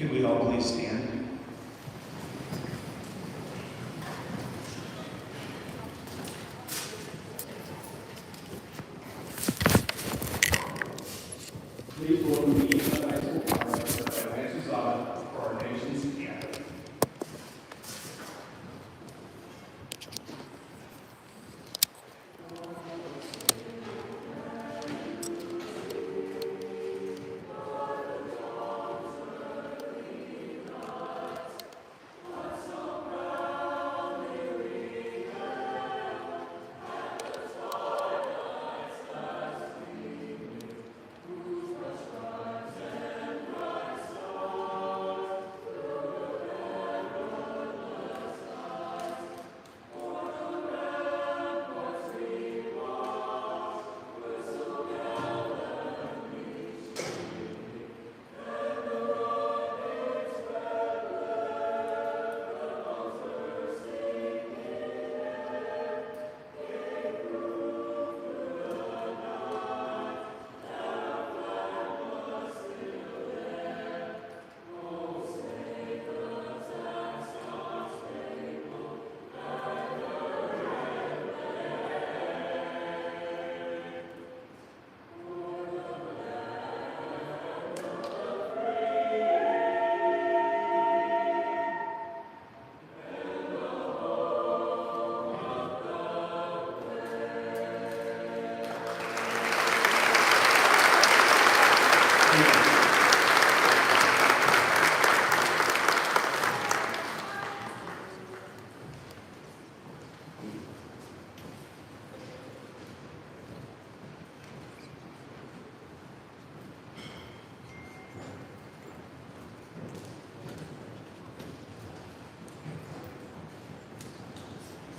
Can we all please stand? Please welcome the East High School Choir by Nancy Zada for our nation's anthem.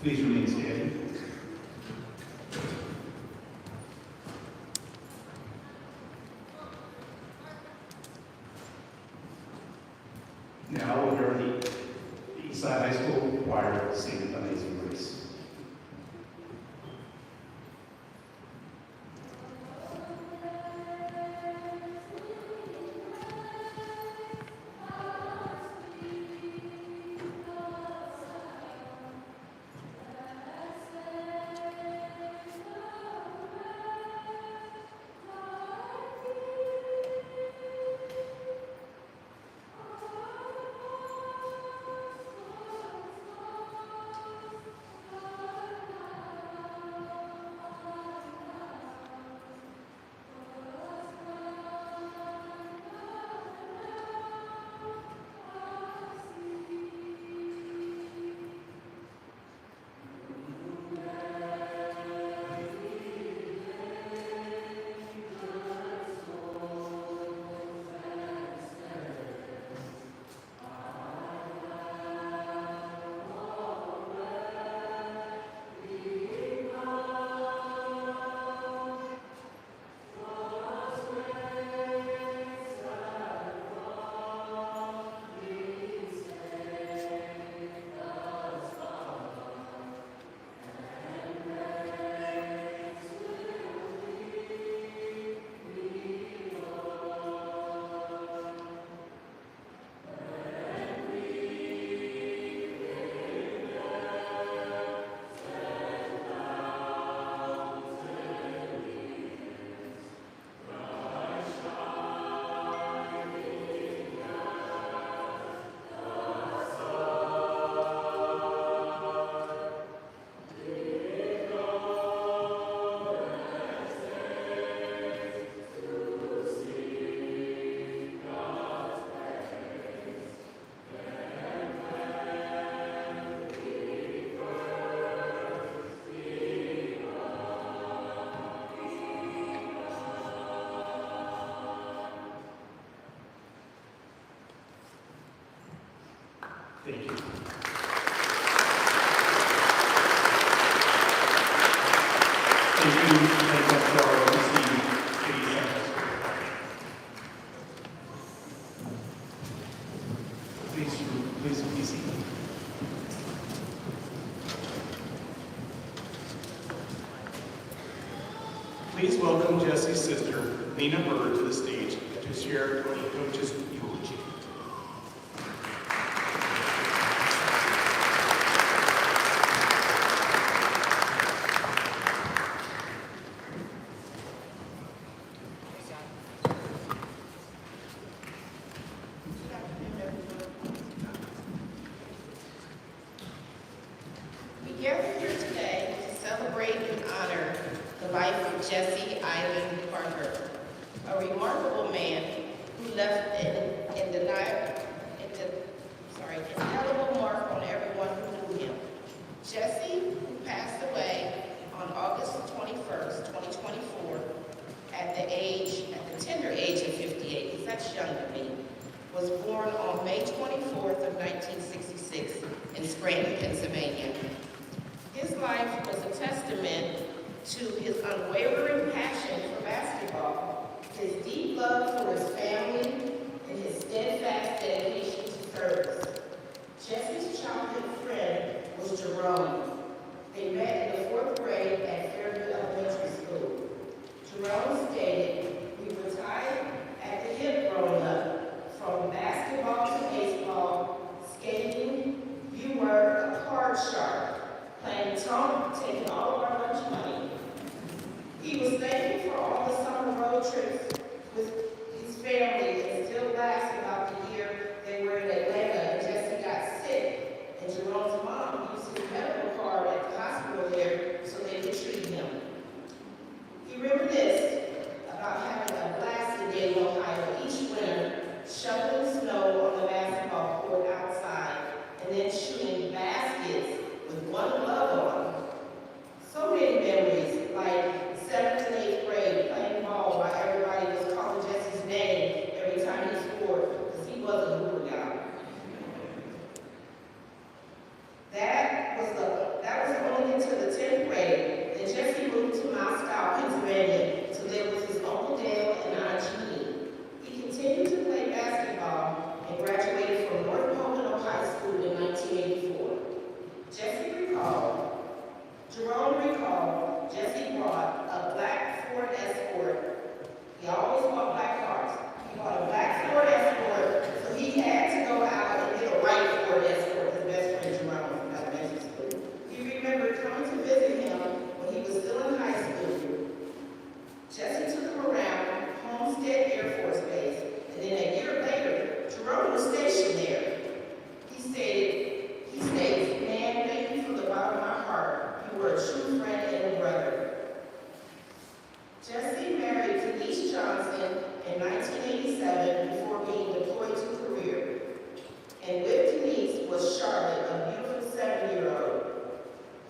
Please remain standing. Now we'll hear the Eastside High School Choir sing Amazing Grace. Thank you. Thank you, and that's our receiving Please be seated. Please welcome Jesse's sister, Nina Bird, to the stage to share the coach's eulogy. gathered here today to celebrate and honor the life of Jesse Ivan Parker, a remarkable man who left indelible mark on everyone who knew him. Jesse, who passed away on August 21st, 2024, at the tender age of 58, because that's young to me, was born on May 24th of 1966 in Scranton, Pennsylvania. His life was a testament to his unwavering passion for basketball, his deep love for his family, and his steadfast dedication to service. Jesse's childhood friend was Jerome. They met in the 4th grade at Fairview Elementary School. Jerome stated, "We were tied at the hip growing up, from basketball to baseball, skating. You were a card shark, playing tonk, taking all of our lunch money." He was thankful for all the summer road trips with his family and still laughs about the year they were in Atlanta and Jesse got sick, and Jerome's mom used his medical card at the hospital there so they could treat him. He reminisced about having a blast in Dayton, Ohio each winter, shoveling snow on the basketball court outside, and then shooting baskets with one glove on. So many memories, like 7th and 8th grade, playing ball while everybody was calling Jesse's name every time he scored, because he was a hooper guy. That was only until the 10th grade. Then Jesse moved to Moscow, Pennsylvania, to live with his Uncle Dale and Aunt Jeannie. He continued to play basketball and graduated from North Pocono High School in 1984. Jerome recalled, Jesse bought a black Ford Escort. He always bought black cars. He bought a black Ford Escort, so he had to go out and get a white Ford Escort, his best friend Jerome from elementary school. He remembered coming to visit him when he was still in high school. Jesse took him around Homestead Air Force Base, and then a year later, Jerome was stationed there. He states, "Man, thank you from the bottom of my heart. You were a true friend and a brother." Jesse married Denise Johnson in 1987 before being deployed to career. And with Denise was Charlotte, a beautiful 7-year-old,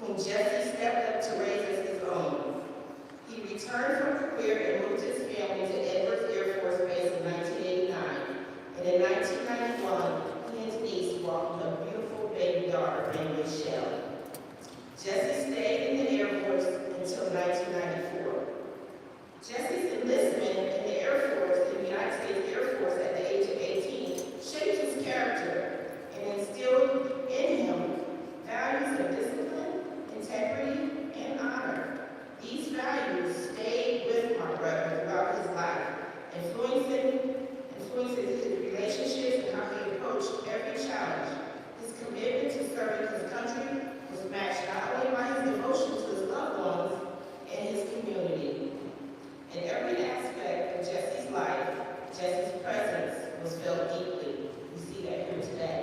whom Jesse stepped up to raise as his own. He returned from career and moved his family to Edwards Air Force Base in 1989. And in 1991, he and Denise welcomed a beautiful baby daughter named Michelle. Jesse stayed in the Air Force until 1994. Jesse's enlistment in the Air Force, in the United States Air Force at the age of 18, shaped his character and instilled in him values of discipline, integrity, and honor. These values stayed with my brother throughout his life, influencing his relationships and how he approached every challenge. His commitment to serving his country was matched not only by his devotion to his loved ones and his community. In every aspect of Jesse's life, Jesse's presence was felt deeply. We see that here today.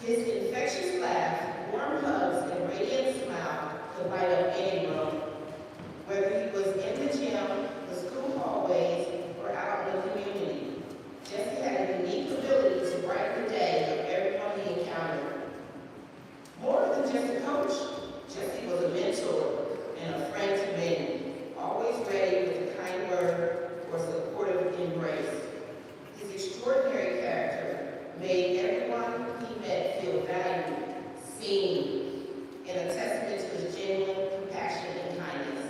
His infectious laugh, warm hugs, and radiant smile could light up any room. Whether he was in the gym, the school hallways, or out in the community, Jesse had a unique ability to brighten the day of everyone he encountered. More than just a coach, Jesse was a mentor and a friend to many, always ready with a kind word or supportive embrace. His extraordinary character made everyone he met feel valued, seen, and a testament to his genuine compassion and kindness.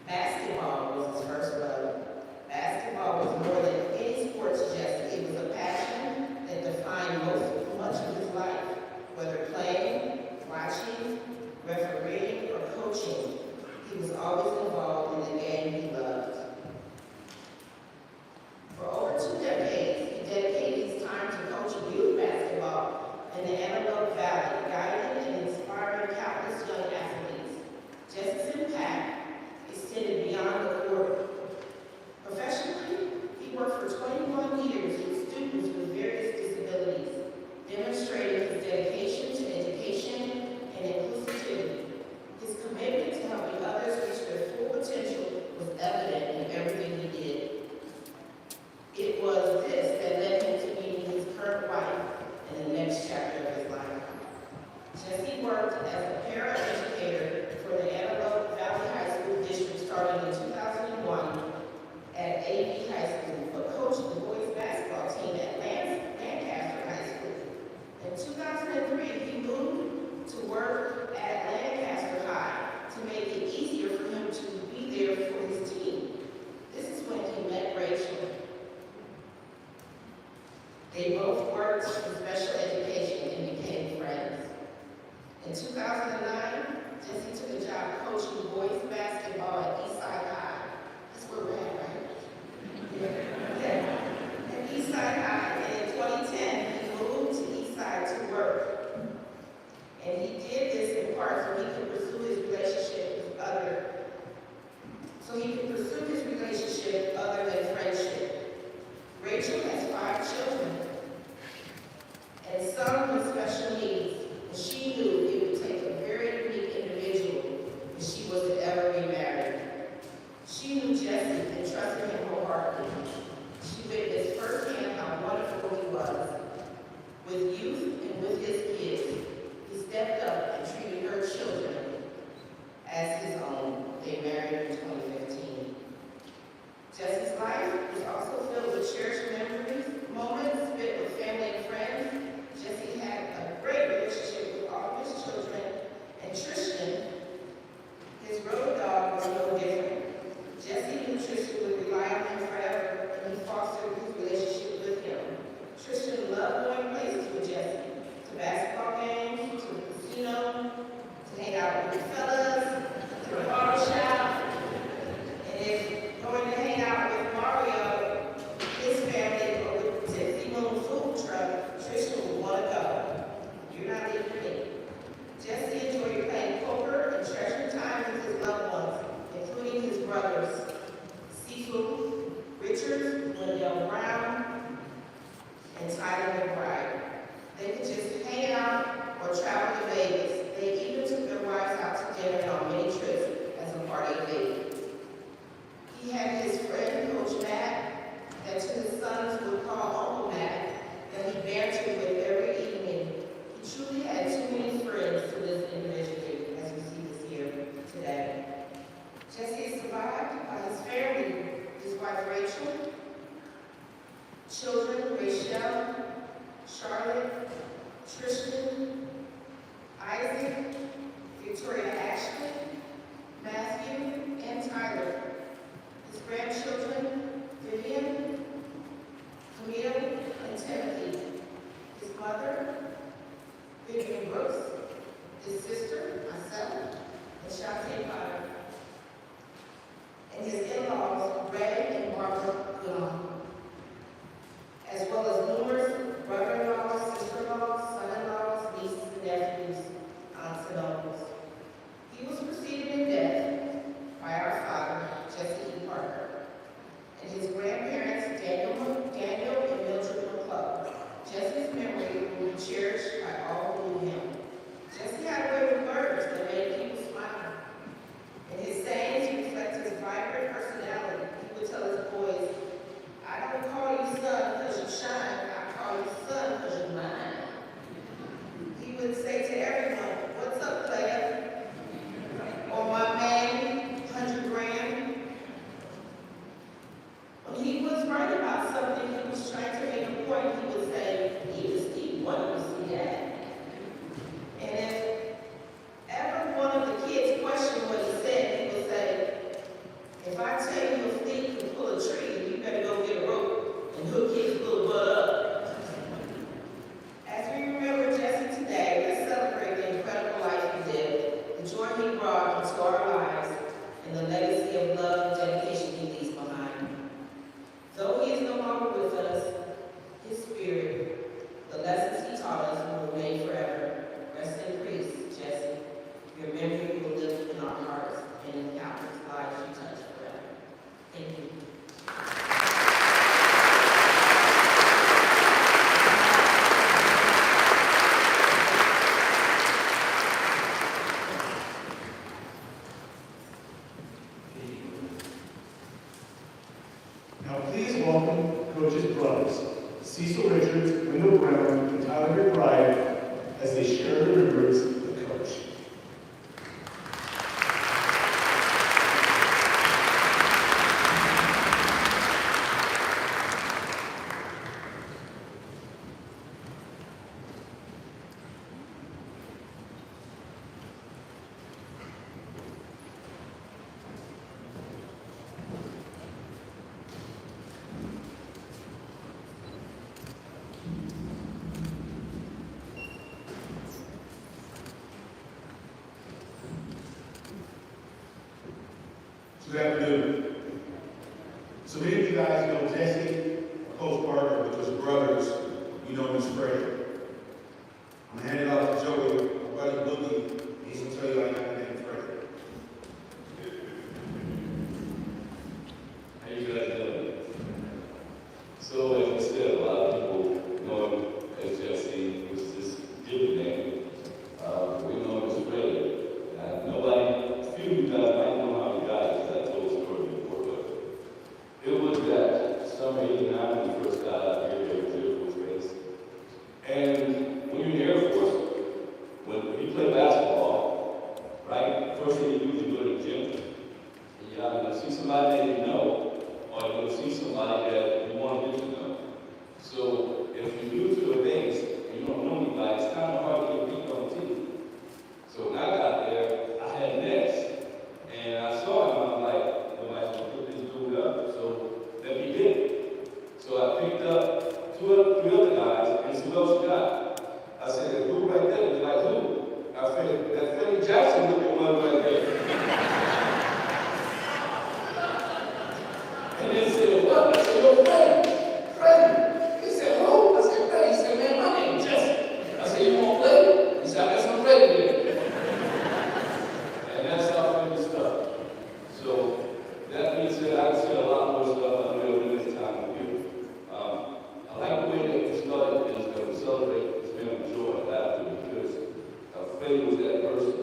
Basketball was his first love. Basketball was more than any sport to Jesse. It was a passion that defined much of his life, whether playing, watching, refereeing, or coaching. He was always involved in the game he loved. For over 2 decades, he dedicated his time to coaching youth basketball in the Antelope Valley, guiding Jesse worked as a para-educator for the Antelope Valley High School District starting in 2001 at AV High School, but coached the boys basketball team at Lancaster High School. In 2003, he moved to work at Lancaster High to make it easier for him to be there for his team. This is when he met Rachel. They both worked in special education and became friends. In 2009, Jesse took a job coaching boys basketball at Eastside High. That's where we're at, right? Yeah. At Eastside High. And in 2010, he moved to Eastside to work. And he did this in part so he could pursue his relationship other than friendship. Rachel has 5 children, and some with special needs. And she knew it would take a very unique individual if she was to ever be married. She knew Jesse and trusted him wholeheartedly. She witnessed firsthand how wonderful he was. With youth and with his kids, he stepped up and treated her children as his own. They married in 2015. Jesse's life is also filled with cherished memories, moments, Good afternoon. So many of you guys know Jesse, Coach Parker, which was brothers. We know him as Fred. I'm gonna hand it off to Joey, my buddy Boogie. He's gonna tell you how I got the name Fred. How you guys doing? So, as you said, a lot of people know him as Jesse, which is his given name. We know him as Fred. Few of you guys might know how he got it, because I told the story before, but it was that summer '89 when we first got out here, there was Air Force Base. And when you're in the Air Force, when you play basketball, right, first thing you do is you go to the gym. You're either going to see somebody that you know, or you're going to see somebody that you want to get to know. So if you're new to a base and you don't know anybody, it's kind of hard to get people on the team. So when I got there, I had nets, and I saw him, I'm like, nobody's going to put this dude up, so let me get it. So I picked up three other guys, and so who else you got? I said, who right there? They're like, who? I said, that Freddie Jackson looking one right there. And they said, what? I said, yo, Freddie. He said, who? I said, Freddie. He said, man, my name is Jesse. I said, you want to play? He said, I guess I'm Freddie then. And that's how Freddie started. So that being said, I can say a lot more stuff I'm doing this time with you. I like the way that we started is that we celebrate this man of joy and laughter because Freddie was that person.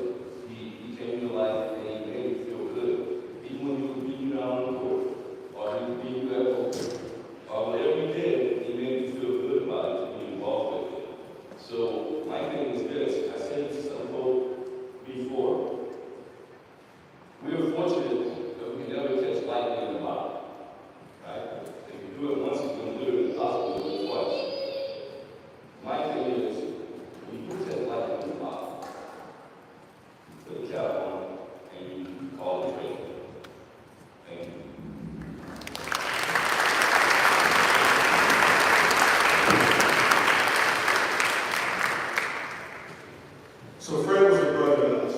He came to life and he made me feel good. Even when he was beating you down on the court, or he was beating you at home, or whatever he did, he made me feel good about it to be involved with it. So my thing is this, I said this to some folks before. We are fortunate that we can never catch lightning in the bottle. Right? If you do it once, it's going to do it in the hospital, do it twice. My thing is, when you catch lightning in the bottle, you put a cap on it, and you call it trade. Thank you. So Fred was a brother of us.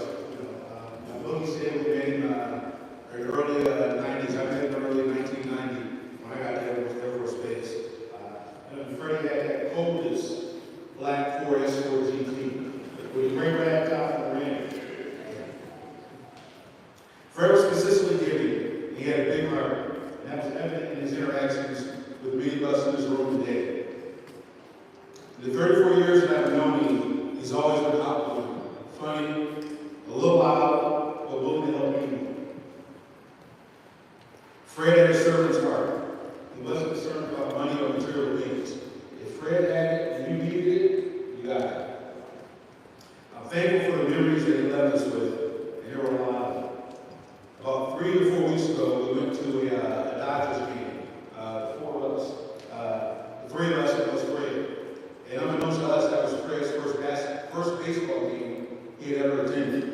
My Boogie said we met him in the early 90s. I met him in early 1990 when I got there with Air Force Base. Freddie had that coldest black Ford Escort GT with a gray rag top and ran. Fred was consistently giving. He had a big heart, and that was evident in his interactions with many of us in this room today. In the 34 years that I've known him, he's always been outgoing, funny, a little loud, but willing to help people. Fred had a servant's heart. He wasn't concerned about money or material things. If Fred had it and you needed it, you got it. I'm thankful for the memories that he left us with, and there were a lot of them. About 3 or 4 weeks ago, we went to a Dodgers game. The three of us, it was Fred. And unbeknownst to us, that was Fred's first baseball game he had ever attended.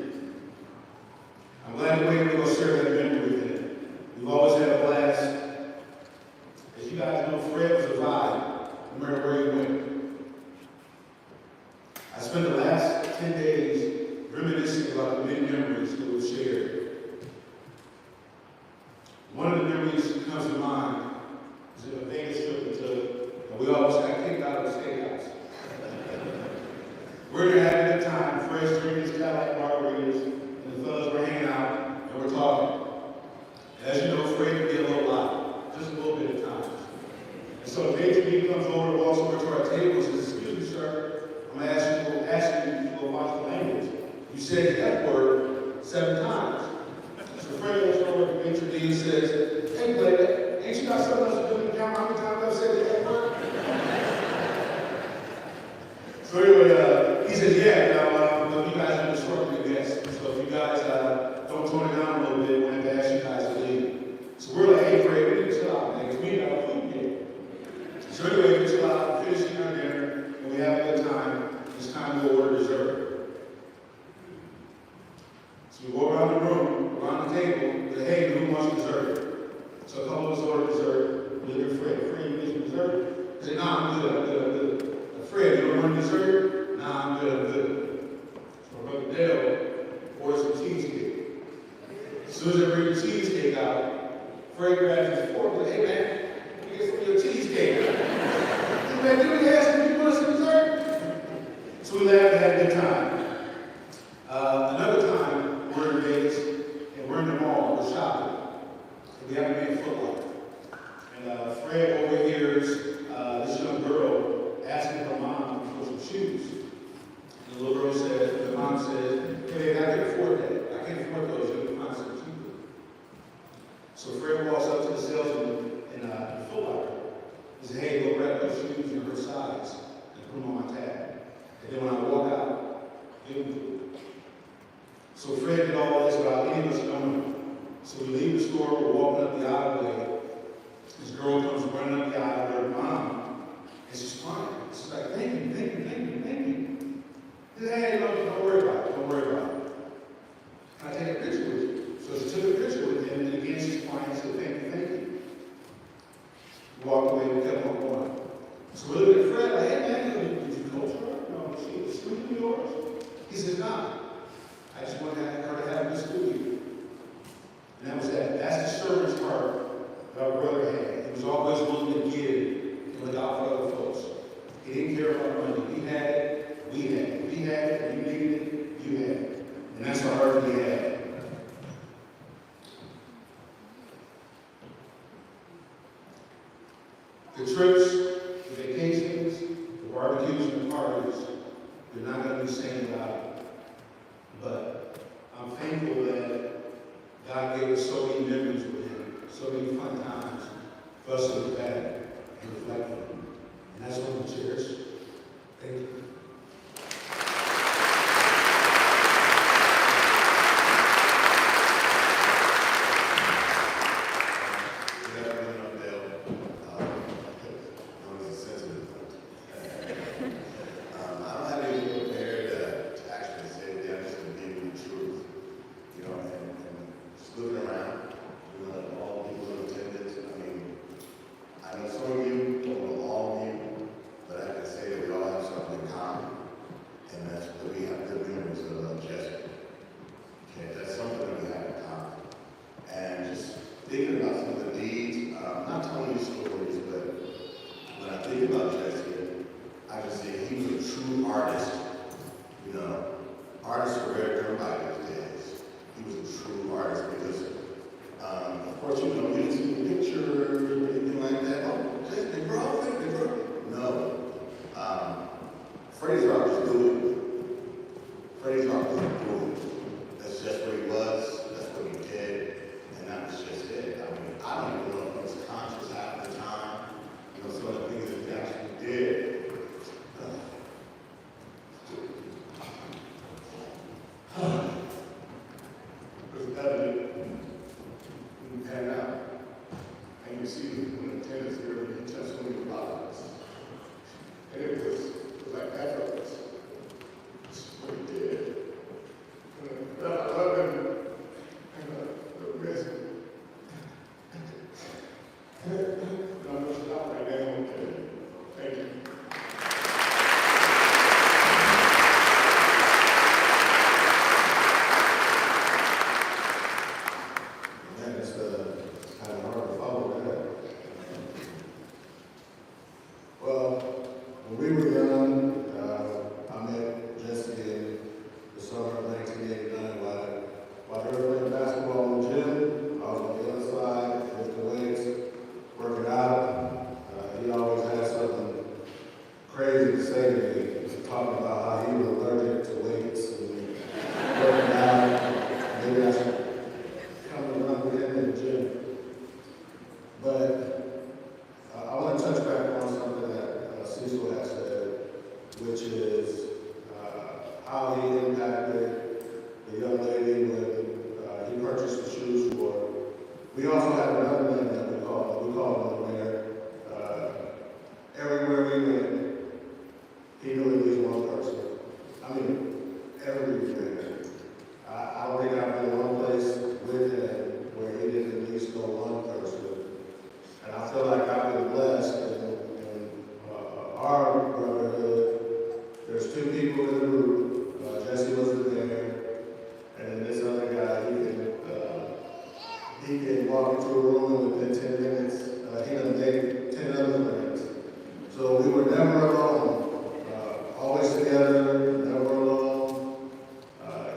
I'm glad we were able to go share that memory with him. We've always had a blast. As you guys know, Fred was a vibe, no matter where he went. I spent the last 10 days reminiscing about the many memories that we've shared. One of the memories that comes to mind is a Vegas trip we took, and we almost got kicked out of the steakhouse. We're there having a good time. Fred's drinking his Cadillac margaritas, and the fellas were hanging out, and we're talking. And as you know, Fred can be a little loud, just a little bit at times. And so the major league comes over, walks over to our table, and says, "Excuse me, sir, I'm going to ask you to go watch the language. You said the F word 7 times." So Fred looks over at the major league and says, "Hey, Blake, ain't you got something else to do to count how many times I've said the F word?" So anyway, he said, "Yeah, now, you guys are instructing guests. So if you guys don't tone it down a little bit, we're going to ask you guys to leave." So we're like, "Hey, Fred, we need to chill out, man, because we ain't got a food here." So anyway, we chill out, finish eating our dinner, and we have a good time. It's time to go order dessert. So we go around the room, around the table, and say, "Hey, who wants dessert?" So a couple of us order dessert. We look at Fred. "Fred, you need some dessert?" He said, "Nah, I'm good. Fred, you don't want dessert?" "Nah, I'm good. So my brother Dale orders some cheesecake." So soon as they bring the cheesecake out, Fred grabs his fork and says, hey man, let me get some of your cheesecake. Hey man, did we ask if you want some dessert? So we laughed and had a good time. Another time, we're in Vegas, and we're in the mall, we're shopping, and we haven't been Foot Locker. And Fred overhears this young girl asking her mom for some shoes. And the little girl says, the mom says, hey, I can't afford that. I can't afford those. You can find some cheaper. So Fred walks up to the salesman in Foot Locker. He says, hey, go grab those shoes in her size and put them on my tab. And then when I walk out, give them to her. So Fred did all this without any of us knowing. So we leave the store, we're walking up the aisleway. This girl comes running up the aisle with her mom, and she's crying. She's like, thank you, thank you, thank you, thank you. He said, hey, don't worry about it, don't worry about it. Can I take a picture with you? So she took a picture with him, and again she's crying and said, thank you, thank you. We walked away and kept on going. So we looked at Fred, like, hey man, did you coach her? No, she was student of yours? He said, nah. I just wanted her to have a good school year. And that was that. That's the servant's heart that our brother had. He was always willing to give and look out for other folks. He didn't care about money. He had it, we had it. We had it, you needed it, you had it. And that's our heart we had. The trips, the vacations, the barbecues, and the parties, they're not going to be the same without it. But I'm thankful that God gave us so many memories with him, so many fun times for us to look back and reflect on him. And that's what we cherish. Thank you. Thinking about some of the deeds, not telling you stories, but when I think about Jesse, I can say he was a true artist. You know, artists are rare to by these days. He was a true artist because, of course, you know, you didn't see the pictures or anything like that. Oh, Jesse, they brought it, they brought it. No. Freddie's art was good. Freddie's art was good. That's just what he was. That's what he did. And that was just it. I mean, I don't even know if he was conscious half the time. You know, some of the things that he actually did. It was evident when you pan out. And you see when the attendants here, he touched so many lives. And it was like effortless. This is what he did.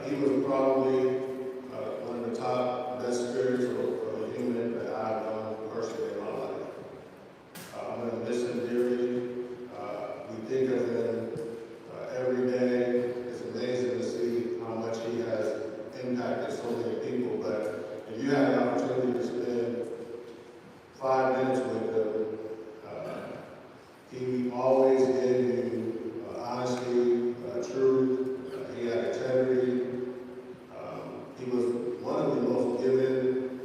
he was probably one of the top best spirits of a human that I've known personally in my life. I'm going to miss him dearly. We think of him every day. It's amazing to see how much he has impacted so many people. But if you have an opportunity to spend 5 minutes with him, he always gave you honesty, truth. He had integrity. He was one of the most giving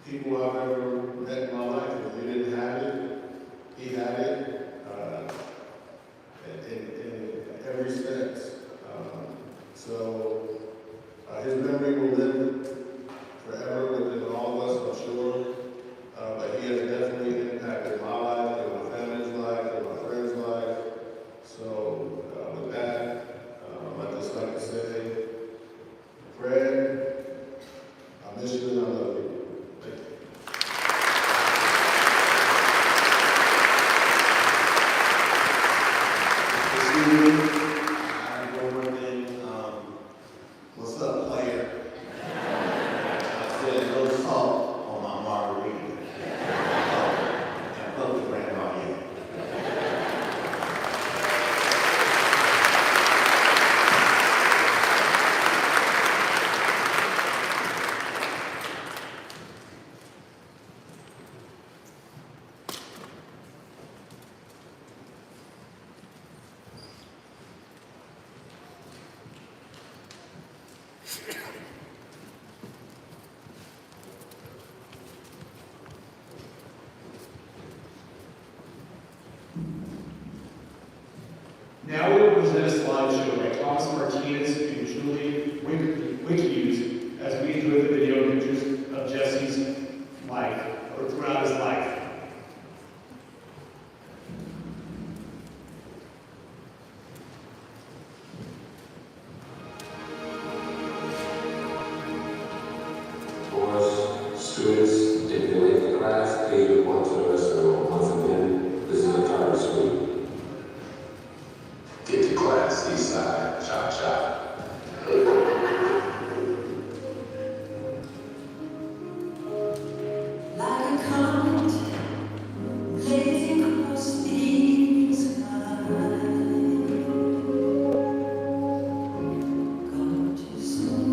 people I've ever met in my life. If you didn't have it, he had it in every sense. So his memory will live forever within all of us, I'm sure. But he has definitely impacted my life, and my family's life, and my friends' life. So with that, I'd just like to say, Fred, I miss you and I love you. Thank you. This evening, I go in, what's up, player? I said no salt on my margarita. And fuck the grandma yet. Now we will present a slideshow by Thomas Martinez and Julie Wickhughes as we enjoy the video pictures of Jesse's life, or throughout his life. Students, if you're late for class, please report to the restroom. Once again, this is a target suite. Get to class, east side, chop chop. Like a comet blazing across the evening sky, gone too soon.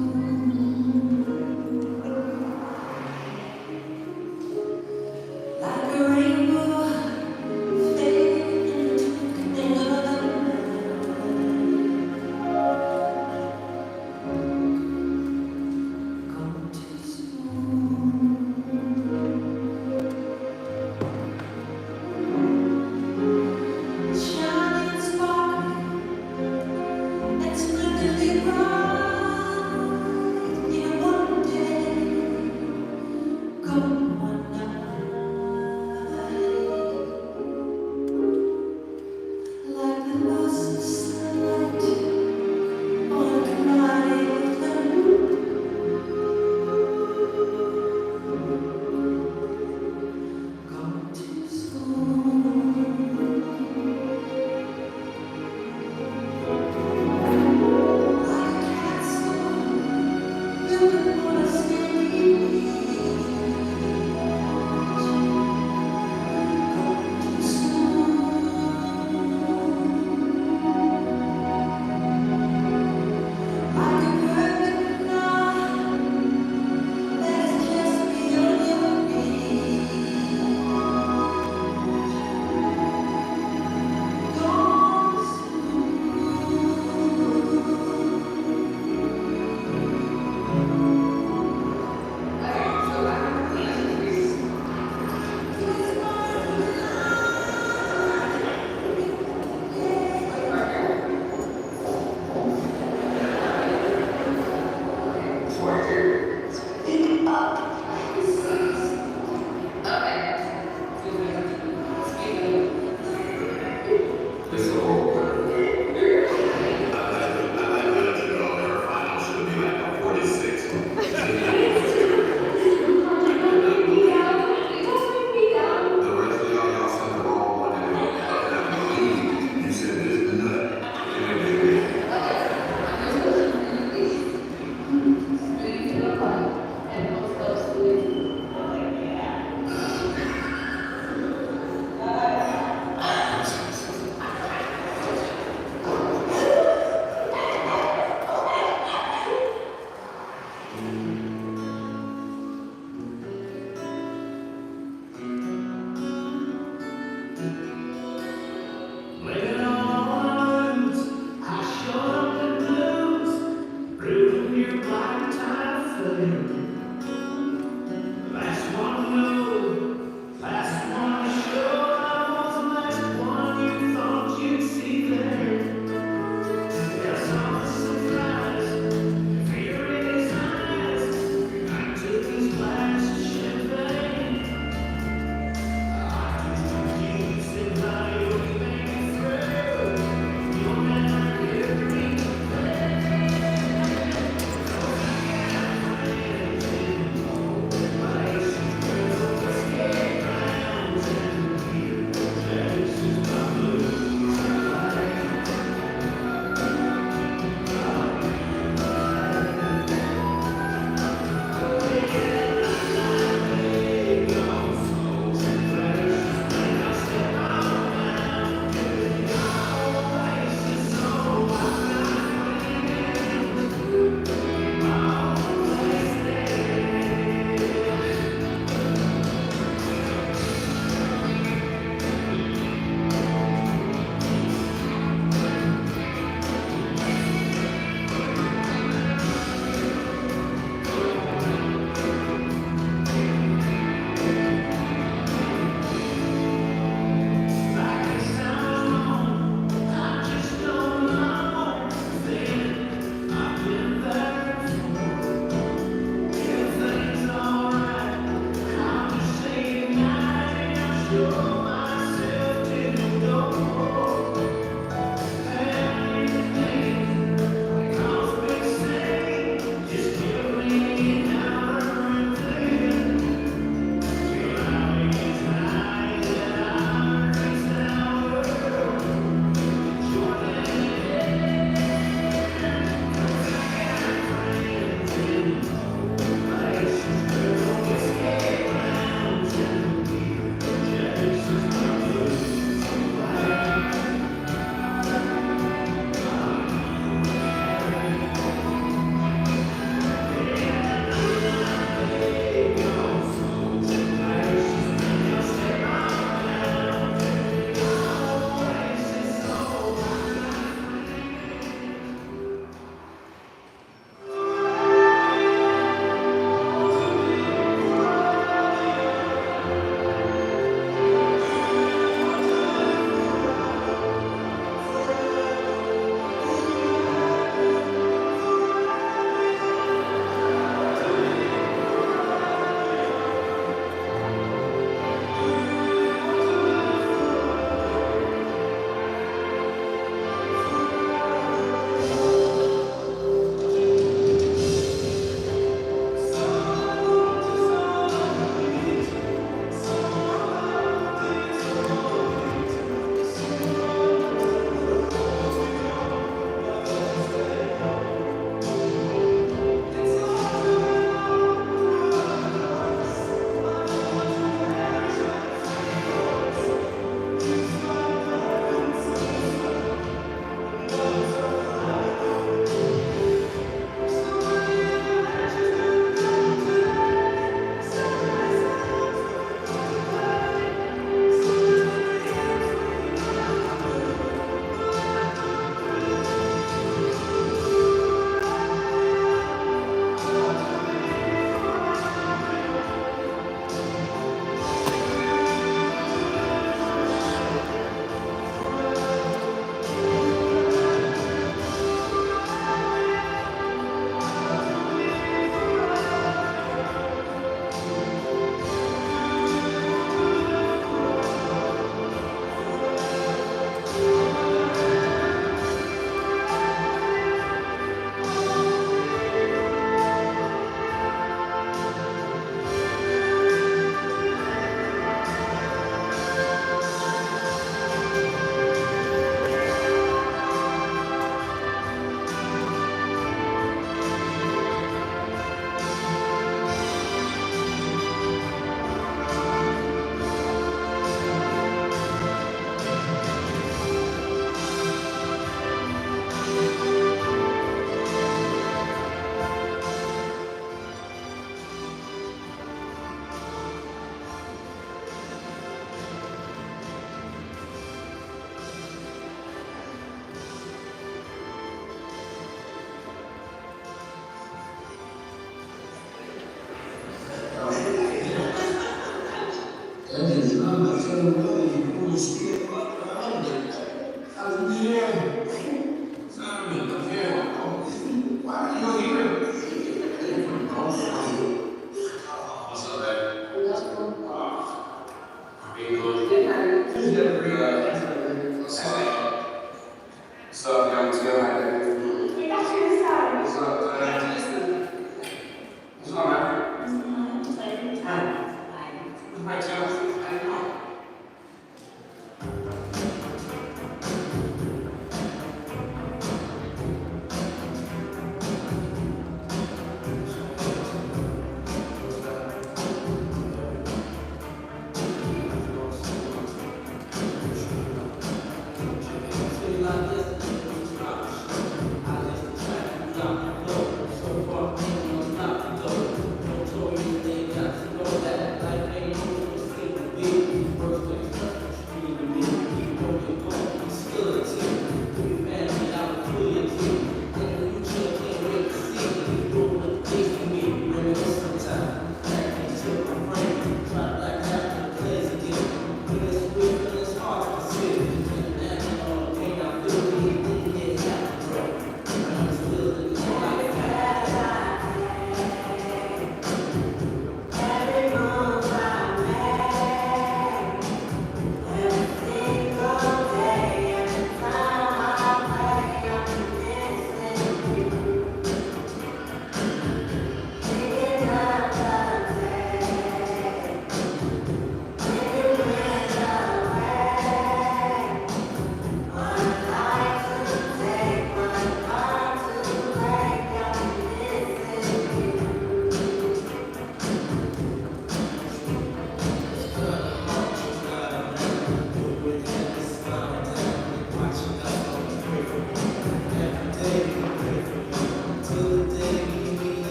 Thank you.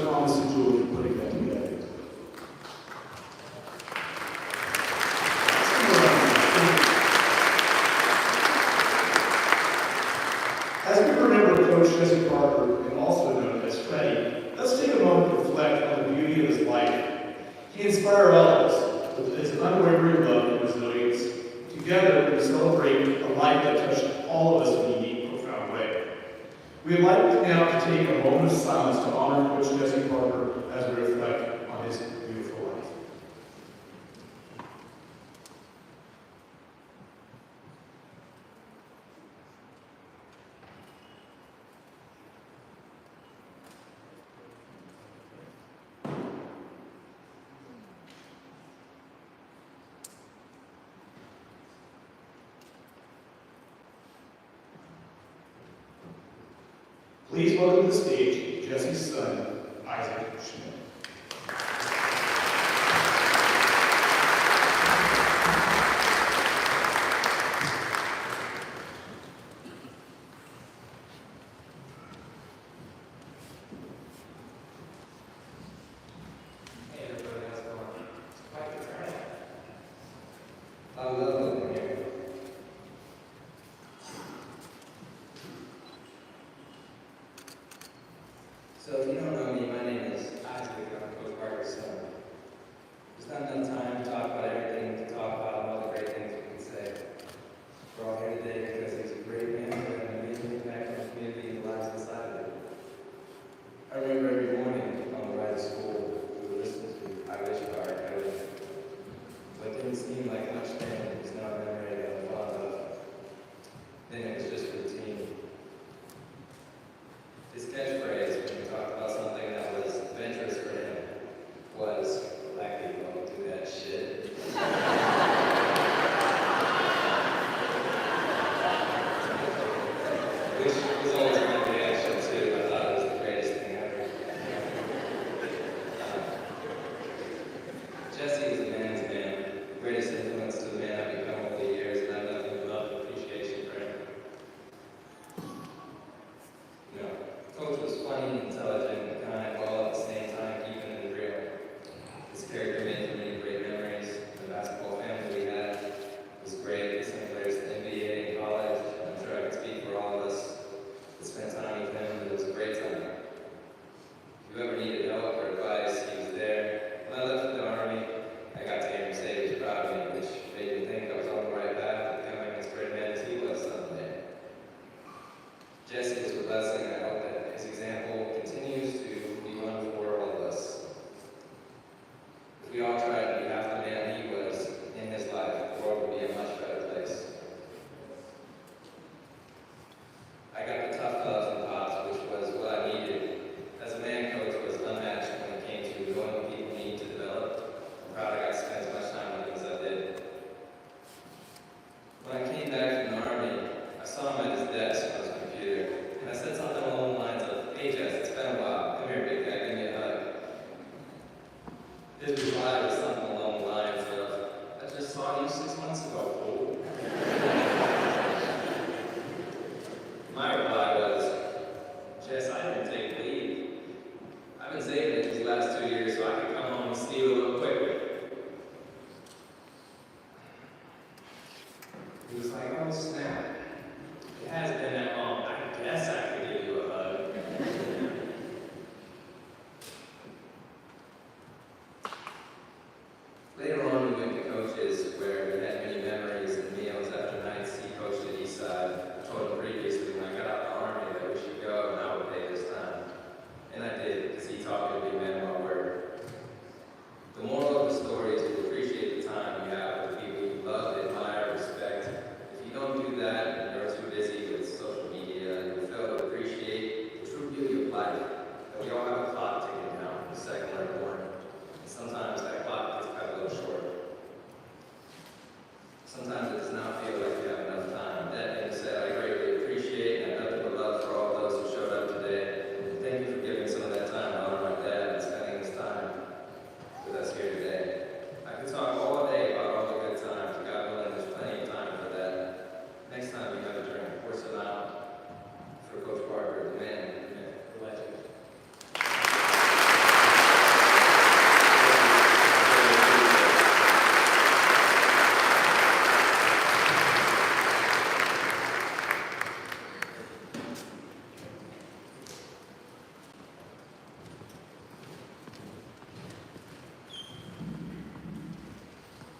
Thomas and Julie for putting that together. As we remember Coach Jesse Parker, and also known as Freddie, let's take a moment to reflect on the beauty of his life. He inspired all of us with his unwavering love and resilience. Together, we celebrate a life that touched all of us in a unique, profound way. We'd like now to take a moment of silence to honor Coach Jesse Parker as we reflect on his beautiful life. Please welcome to the stage Jesse's son, Isaac Schmidt. Hey everybody, how's it going? Quite the turnout. I love living here. So if you don't know me, my name is Isaac. I'm Coach Parker's son. There's not enough time to talk about everything to talk about and all the great things we can say. We're all here today because he's a great man who had an amazing impact on the community and the lives inside of it. I remember every morning on the ride to school, we would listen to I Wish Bar Code. What didn't seem like much then is now a memory I'm fond of. Then it was just routine. His catchphrase when he talked about something that was adventurous for him was, black people don't do that shit. Which was always my reaction too. I thought it was the greatest thing ever. Jesse is a man's man, the greatest influence to the man I've become over the years, and I have nothing but love and appreciation for him. You know, Coach was funny, intelligent, and kind, while at the same time keeping it real. His character made for many great memories. The basketball family we had was great. We sent players to NBA and college. I'm sure I can speak for all of us that spent time with him, and it was a great time. If you ever needed help or advice, he was there. When I left for the Army, I got to hear him say he was proud of me, which made me think I was on the right path to becoming as great a man as he was someday. Jesse is a blessing, and I hope that his example continues to be one for all of us. If we all tried to be half the man he was in his life, the world would be a much better place. I got the tough love from Pops, which was what I needed. As a man, Coach was unmatched when it came to knowing what people need to develop. I'm proud I got to spend as much time with him as I did. When I came back from the Army, I saw him at his desk on his computer, and I said something along the lines of, "Hey Jess, it's been a while. Come here, big guy, give me a hug." His reply was something along the lines of, "I just saw you 6 months ago, fool." My reply was, "Jess, I didn't take leave. I've been saving it these last 2 years so I could come home and steal a little quicker." He was like, "Oh snap. It has been that long. I guess I could give you a hug."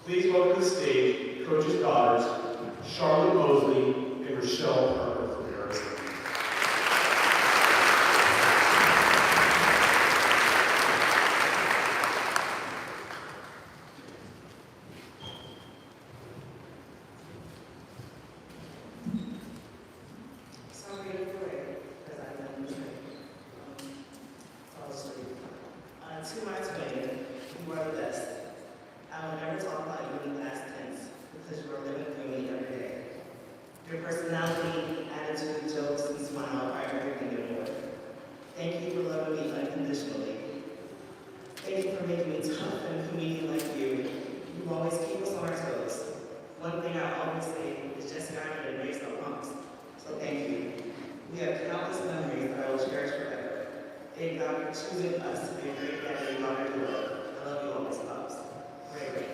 Please welcome to the stage Coach's daughters, Charlotte Mosley and Rochelle Parker from Arizona. So I'm ready for it, because I've done the training. To my twin, you are the best. I will never talk about you in the past tense, because you are living through me every day. Your personality, attitude, jokes, and smile are everything and more. Thank you for loving me unconditionally. Thank you for making me tough and a comedian like you. You always keep us on our toes. One thing I always say is just and I can erase no bumps. So thank you. We have countless memories that I will cherish forever. Thank God for choosing us to be a great family and honor the world. I love you always, Pops. Ray Ray.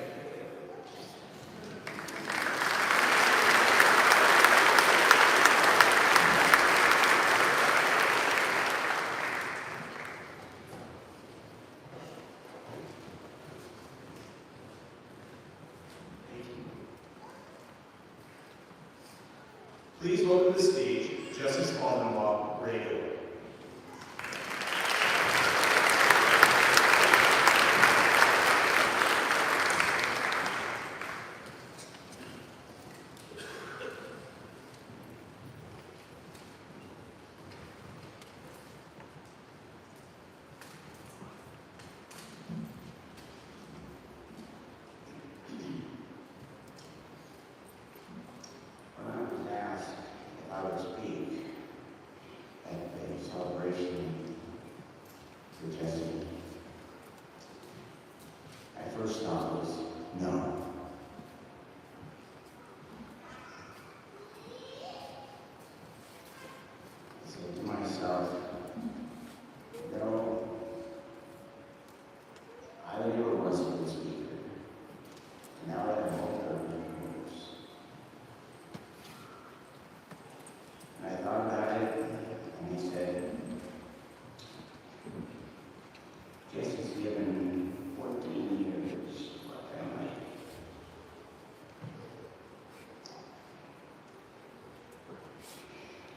Please welcome to the stage Jesse's father-in-law, Ray Hill. When I was asked if I would speak at the celebration for Jesse, my first thought was no. I said to myself, no, I never was a good speaker. Now that I'm older, and I thought about it, and he said, Jesse's given 14 years to our family.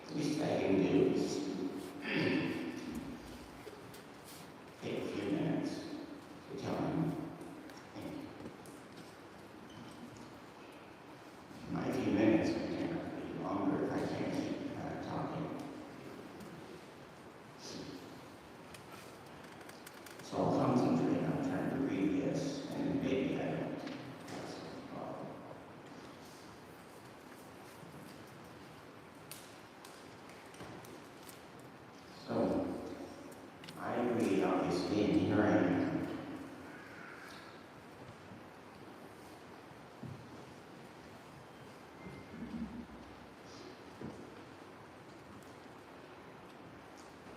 The least I can do is take a few minutes to tell him thank you. My few minutes can be longer if I can't keep talking. So I'll concentrate on trying to read this, and maybe I don't. That's the problem. So, I agree, obviously, and here I am.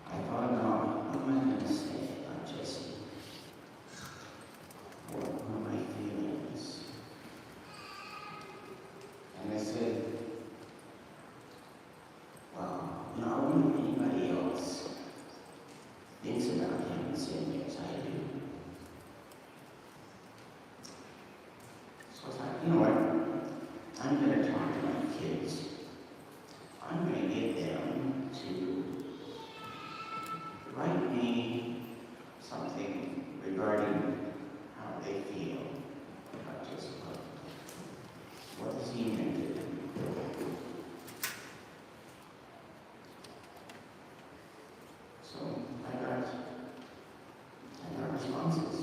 I thought, no, what am I going to say about Jesse? What are my feelings? And I said, well, you know, I wonder if anybody else thinks about him the same way as I do. So I thought, you know what? I'm going to talk to my kids. I'm going to get them to write me something regarding how they feel about Jesse. What does he mean to them? So I got responses.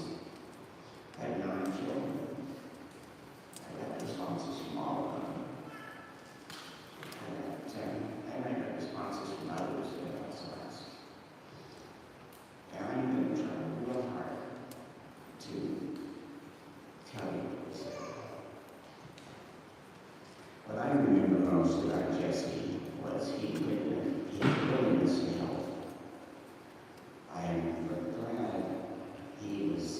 I had 9 children. I got responses from all of them. And I got responses from others that I also asked. And I'm going to try real hard to tell you what they said. What I remember most about Jesse was he willingness to help. I am glad he was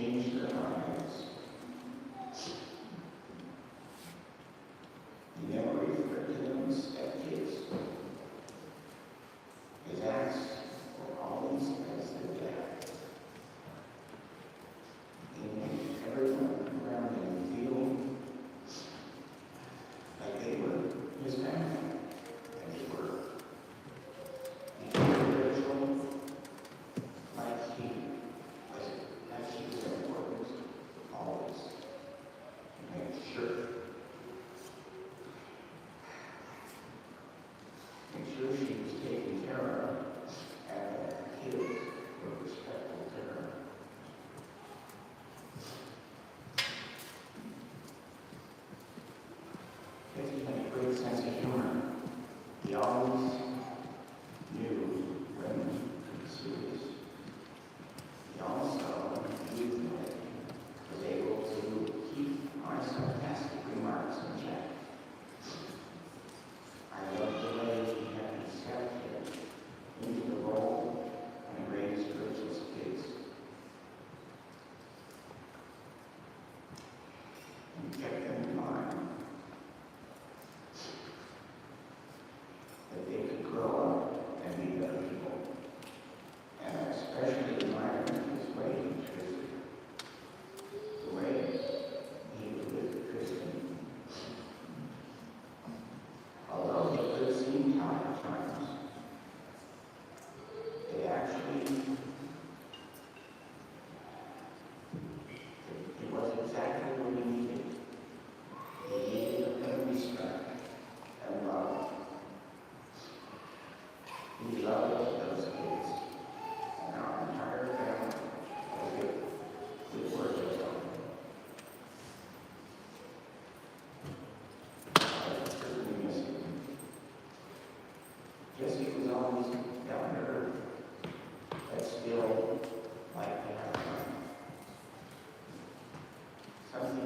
changed their lives. He never referred to them as stepkids. His acts were always as their dad. He made everyone around him feel like they were his family, and they were. He was spiritual, like he was, as he was important, always. He made sure she was taken care of, and that her kids were respectful to her. He had a great sense of humor. He always knew when to be serious. He also knew that he was able to keep our sarcastic remarks in check. I love the way he had accepted into the role and raised Rachel's kids. And kept them in mind that they could grow up and be better people. And I especially admire his way he treated the way he was with Kristen. Although it could seem tough at times, it was exactly what he needed. He needed a bit of respect and love. He loved those kids, and our entire family as if we were his own. I certainly miss him. Jesse was always down to earth, but still like to have fun. Something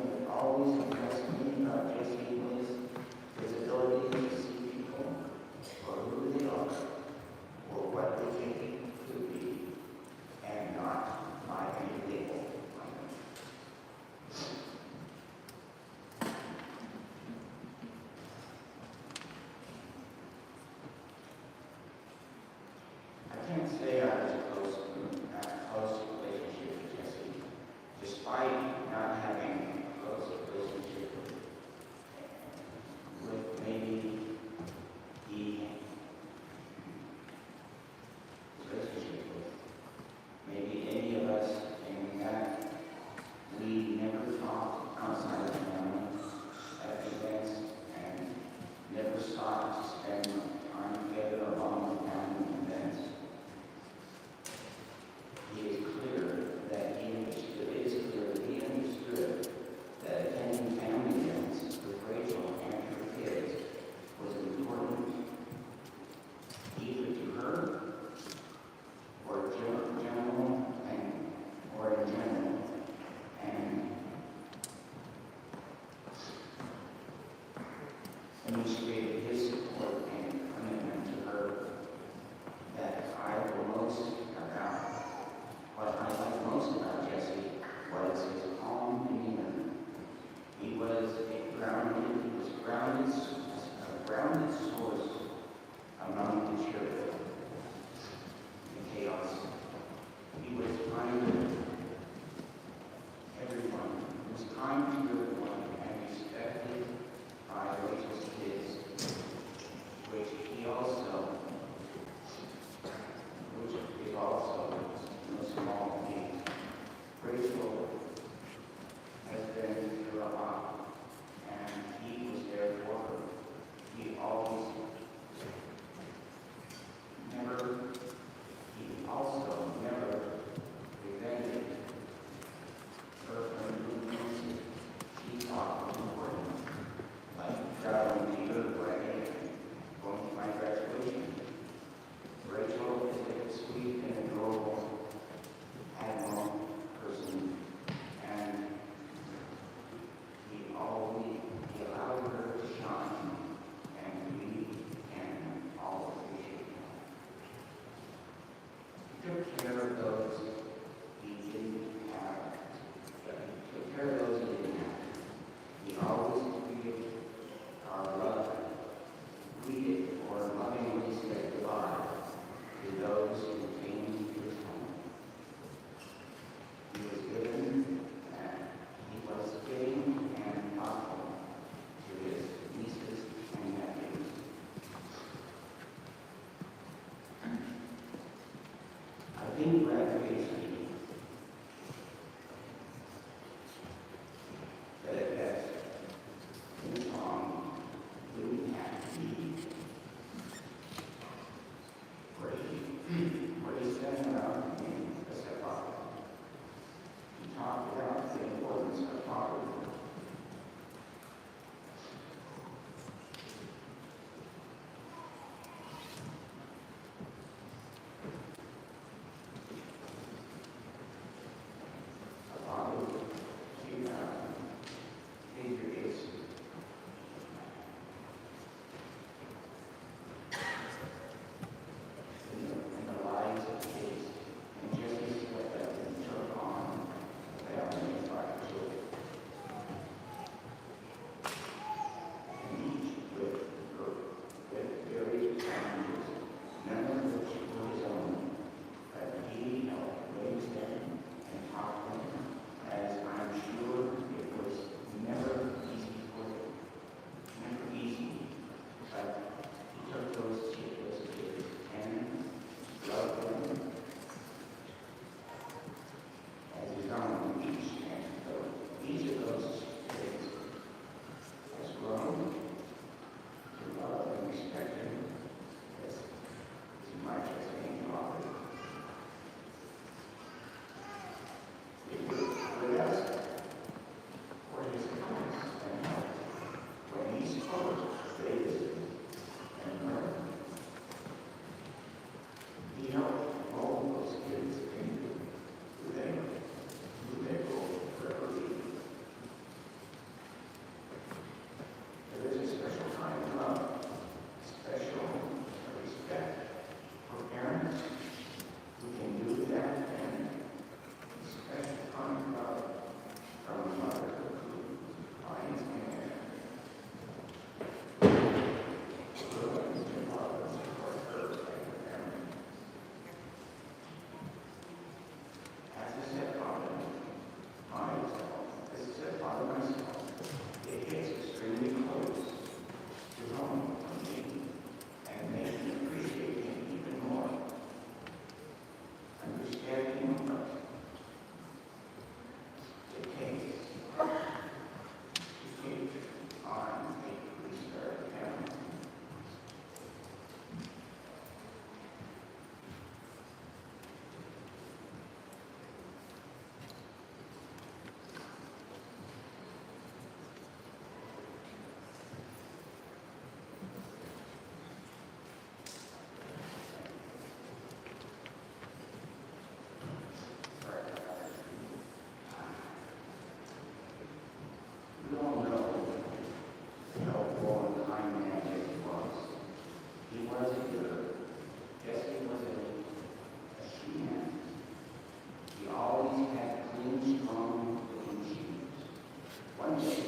One day,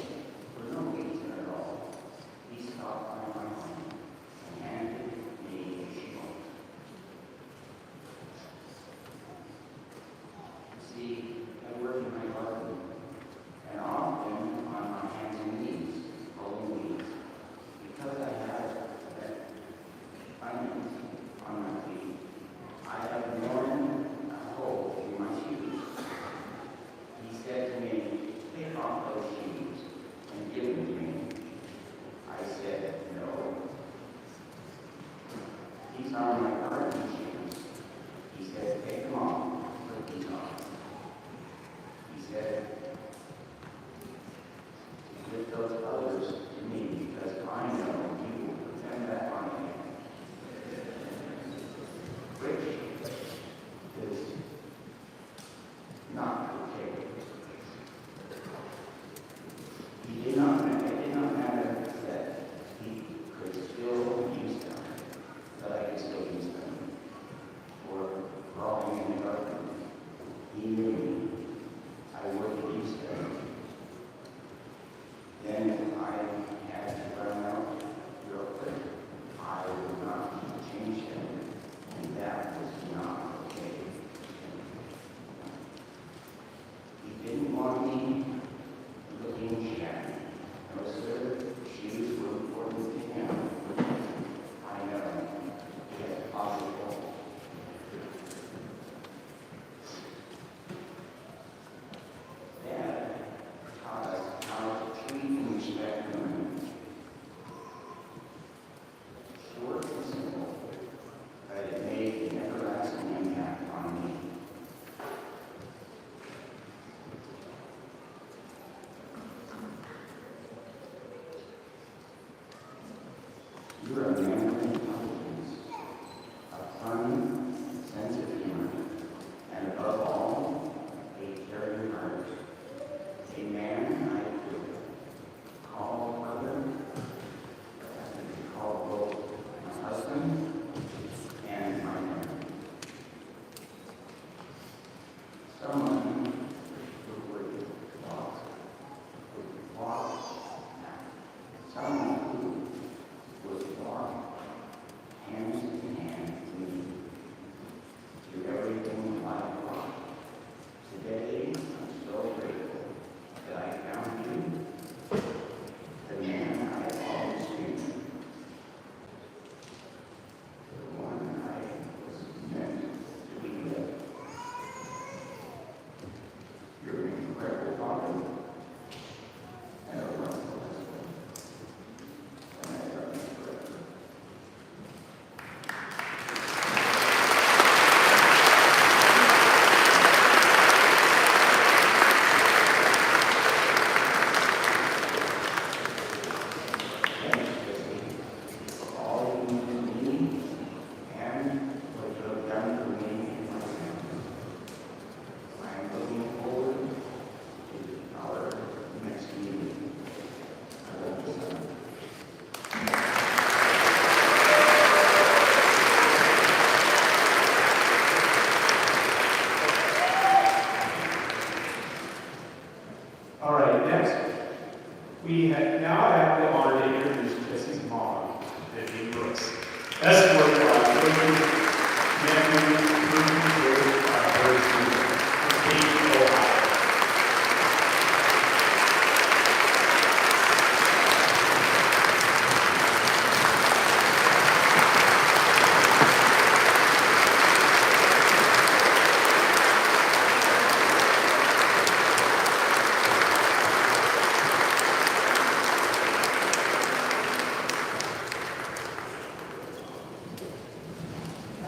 for no reason at all, he stopped by my home and handed me a shield. See, I work in my garden, and often on my hands and knees, pulling weeds, because I have that onions on my feet. I have worn a hole in my shoes. He said to me, take off those shoes and give them to me. I said, no. These are my garden shoes. He said, take them off, put these on. He said, give those others to me because I know you will put them back on again. Which is not okay. It did not matter that he could still use them, that I could still use them for crawling in the garden. He knew I would use them. Then I had to run out real quick. I would not change them, and that was not okay. He didn't want me looking shabby. No, sir, shoes were important to him. I know. Yes, possible. Dad taught us how to treat and respect women. Short and simple, but it made an everlasting impact on me. You're a man of intelligence, a fun sense of humor, and above all, a caring heart. A man I could call brother, I could call both my husband and my friend. Someone who would walk, someone who would walk hand in hand with me through everything life brought. Today, I'm so grateful that I found you, the man I have always been, the one I was meant to be with. You're an incredible father and a wonderful husband, and I love you forever. Thanks, Jesse, for all you do for me and what you have done for me and my family. I am looking forward to our next meeting. I love you, son. All right, next, now have the honor to introduce Jesse's mom, Vivian Brooks. Escort by William Matthew from Dayton, Ohio.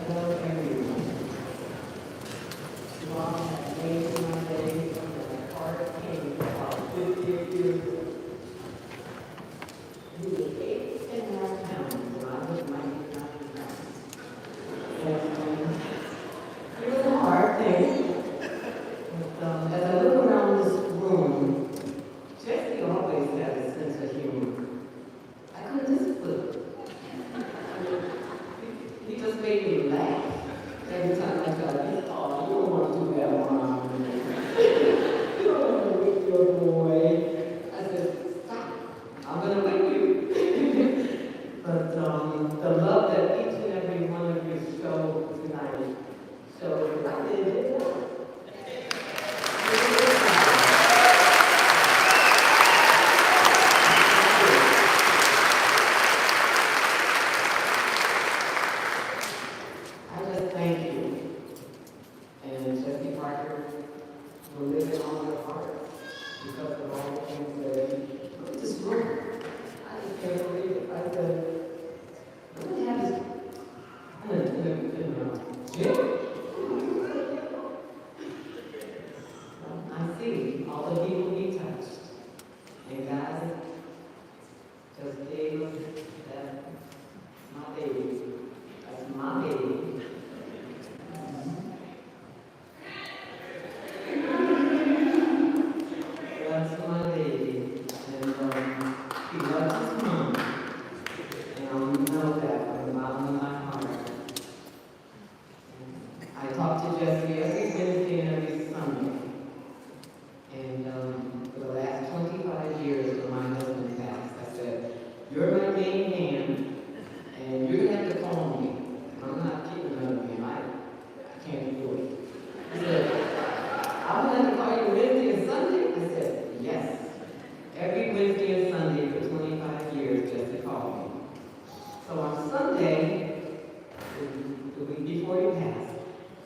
Hello, everyone. Mom has made my day from the heart came about 50 years ago. He was 8.5 pounds when I was 99 pounds. And it was a hard thing. But as I look around this room, Jesse always had a sense of humor. I couldn't just put it. He just made me laugh every time I got it. Oh, you don't want to do that, Mom. You don't want to whip your boy. I And for the last 25 years when my husband passed, I said, you're my main man, and you're gonna have to call me. I'm not keeping another man, I can't do it. He said, I'm gonna have to call you Wednesday and Sunday? I said, yes. Every Wednesday and Sunday for 25 years, just to call me. So on Sunday, the week before he passed,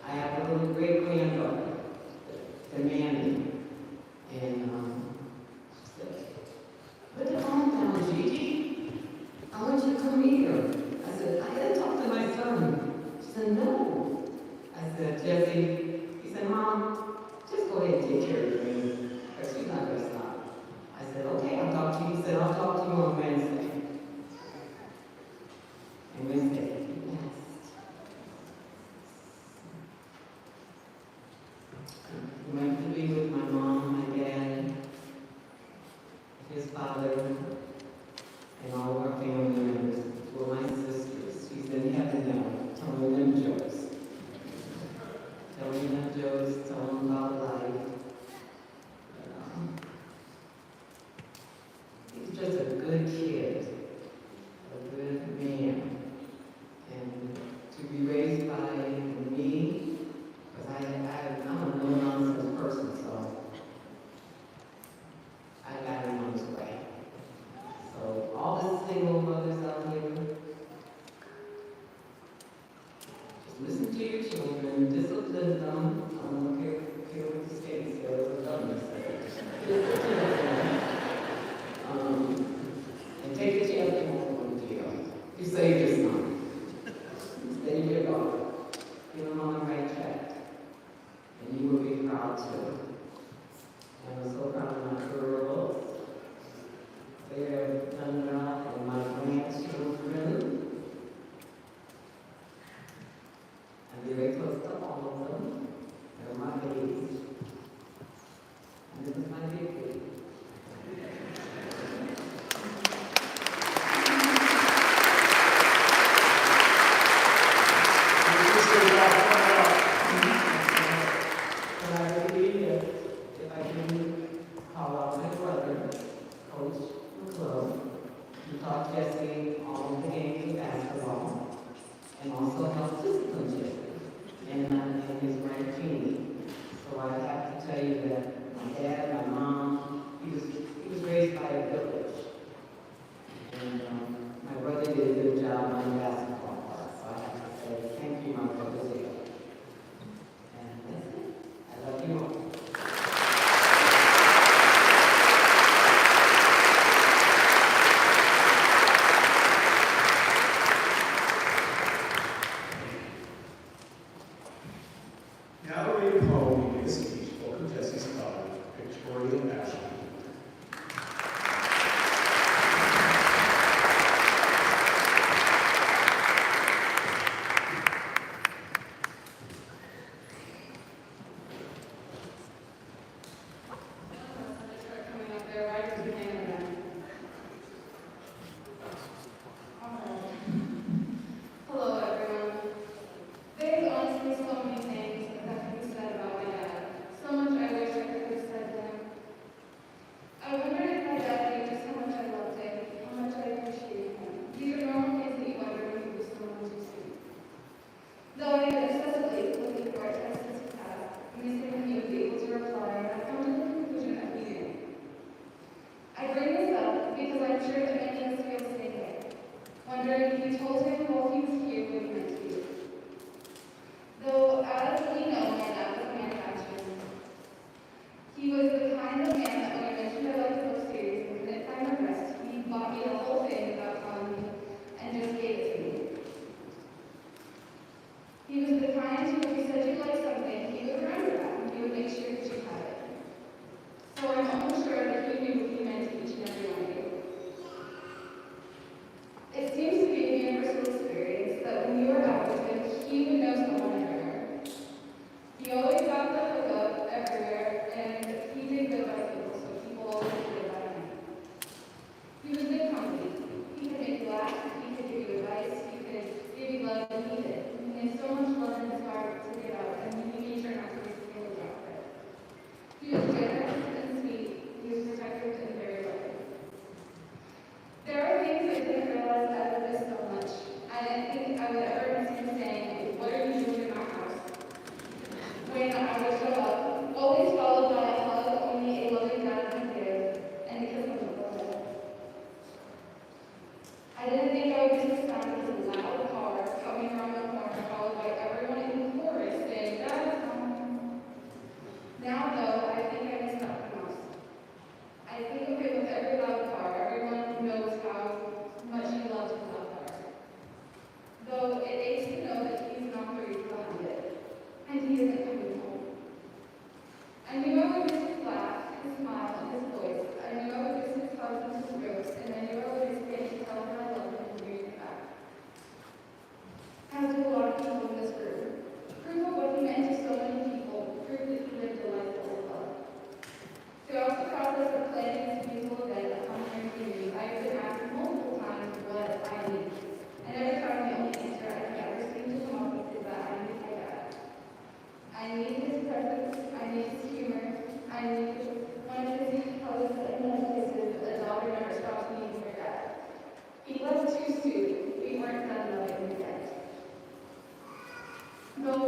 I have a little great-granddaughter, Mandy. And she said, put the phone down, Gigi. I want you to come here. I said, I gotta talk to my son. She said, no. I said, Jesse, he said, Mom, just go ahead and take care of her, because she's not gonna stop. I said, okay, I'll talk to you. He said, I'll talk to you on Wednesday. And Wednesday, he passed. He went to be with my mom, my dad, his father, and all of our family members, who are my sisters. She's in heaven now, telling them jokes. Telling them jokes, telling them about life. He's just a good kid, a good man. And to be raised by me, because I'm a no-nonsense person, so I got him on his way. So all the single mothers out here, just listen to your children, discipline them. I don't care what the state says or the government says. Discipline them. And take a chance you won't go to jail. You saved your son. You saved your daughter. Get them on the right track. And you will be proud too. And I'm so proud of my girls. They have done well, and my grandchildren. I'm very close to all of them.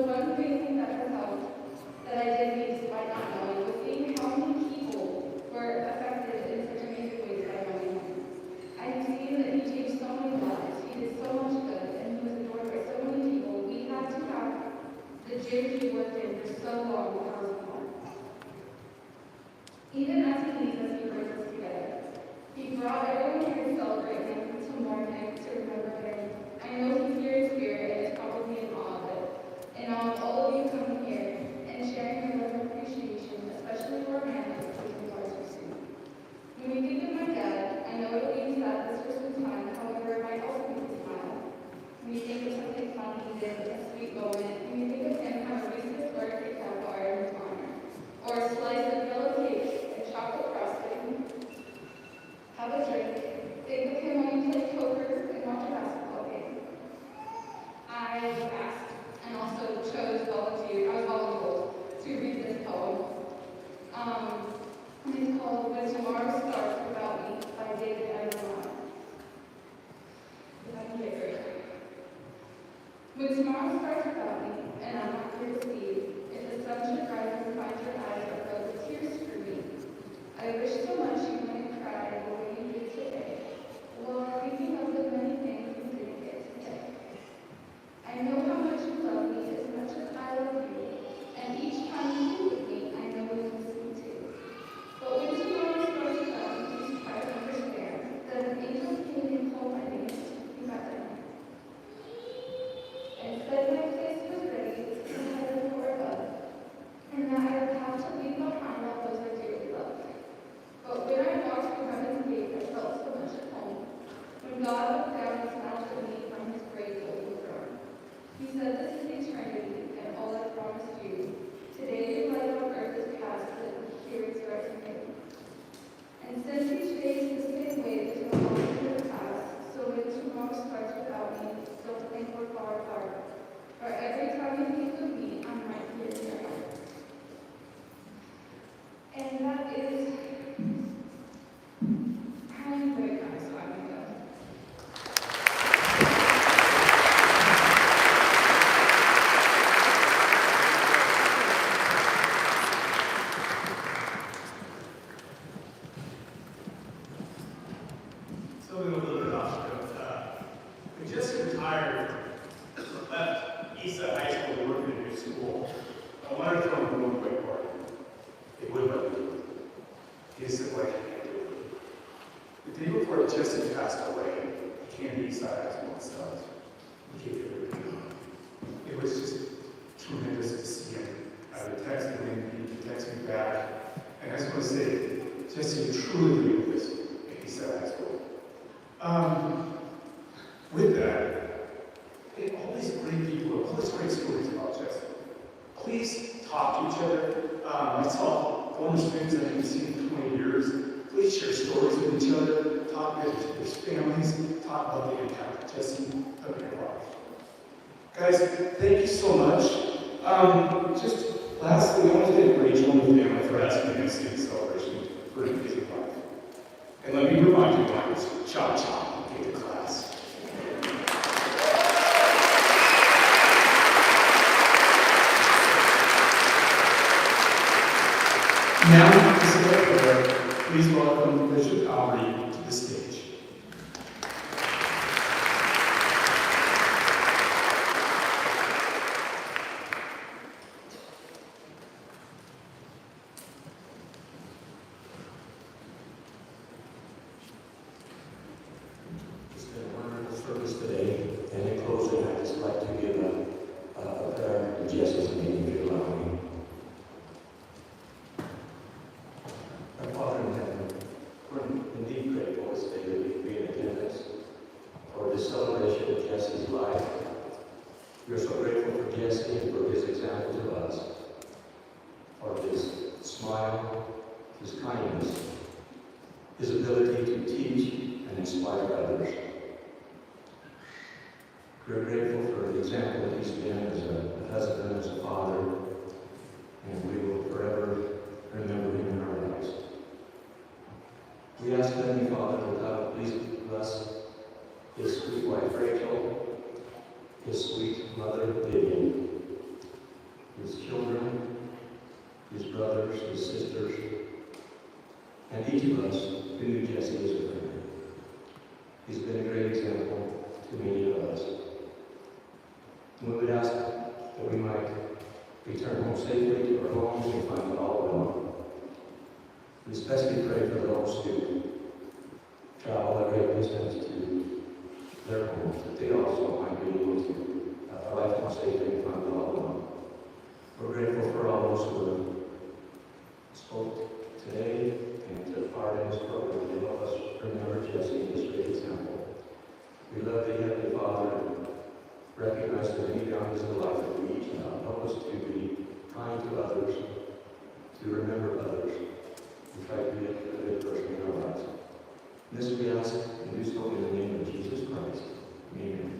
one big thing that has helped that I did me despite not knowing was seeing how many people were affected in such amazing ways by knowing him. I've seen that he changed so many lives. He did so much good, and he was adored by so many people. We had to have the gym he worked in for so long when I was born. Even as he leaves us, he brings us together. He brought everyone here to celebrate him, to mourn him, to remember him. I know he's here in spirit and is probably in awe of it. In awe of all of you coming here and sharing your love and appreciation, especially for a man who's taken lives so soon. When we think of my dad, I know it'll be sad this for some time, however, it might also make me smile. When you think of something fun he did, a sweet moment, when you think of him have a Reese's birthday cat bar in his honor, or a slice of yellow cake and chocolate frosting, have a drink, think of him when you play poker and watch a basketball game. I was asked, and also I was volunteered to read this poem. It's called When Tomorrow Starts Without Me by David Edelman. If I can get it right. When tomorrow starts without me, and I'm not here to see, if the sun should rise and find your eyes that filled with tears for me, I wish so much you wouldn't cry the way you did today, while thinking of the many things you didn't get to say. I know how much you love me as much as I love you, and each time you think of me, I know you miss me too. But when tomorrow starts without me, please try to understand that an angel came and called my name, you got that. And said my place was ready in heaven or above, and that I would have to leave behind all those I dearly loved. But when I walked through heaven's gate, I felt so much at home. When God looked down and smiled at me from his great golden throne, he said, "This is eternity, and all I promised you. Today your life on earth is past, but here it starts new." And since each day is the same way, there's no longer in the past, so when tomorrow starts without me, don't think we're far apart. For every time you think of me, I'm right here in your heart. And that is, I'm very proud, so I'm going to go. Something a little bit off script. When Jesse retired, left Eastside High School to work in a new school, I wanted to throw him a real quick party. It would let me do it. He said, "Why can't I do it?" The day before Jesse passed away, he came to Eastside High School and stuff. He gave everything. It was just tremendous to see him. I would text him, he would text me back. And I just want to say, Jesse, you truly made this at Eastside High School. With that, all these great people, all these great stories about Jesse. Please talk to each other. I saw former students I haven't seen in 20 years. Please share stories with each other. Talk with their families. Talk about the impact Jesse had on your life. Guys, thank you so much. Just lastly, I want to thank Rachel and the family for asking me to see the celebration for an amazing life. And let me remind you guys, chop chop, get to class. Now, to say a prayer, please welcome Bishop Alry to the stage. It's been a wonderful service today, and in closing, I'd just like to give a prayer to Jesse's name, if you allow me. Our Father in heaven, we're indeed grateful this day that we can be in attendance for this celebration of Jesse's life. We're so grateful for Jesse and for his example to us, for his smile, his kindness, his ability to teach and inspire others. We're grateful for the example that he's been as a husband, as a father, and we will forever remember him in our lives. We ask Heavenly Father that thou would please bless his sweet wife Rachel, his sweet mother Vivian, his children, his brothers, his sisters, and each of us who knew Jesse as a friend. He's been a great example to many of us. And we would ask that we might return home safely to our homes and find it all well. We especially pray for those who travel a great distance to their homes, that they also might be able to arrive home safely and find it all well. We're grateful for all those who have spoke today and took part in this program to help us remember Jesse and his great example. We love the Heavenly Father and recognize the many values of life that we each have. Help us to be kind to others, to remember others, and try to be a good person in our lives. And this we ask and do so in the name of Jesus Christ. Amen.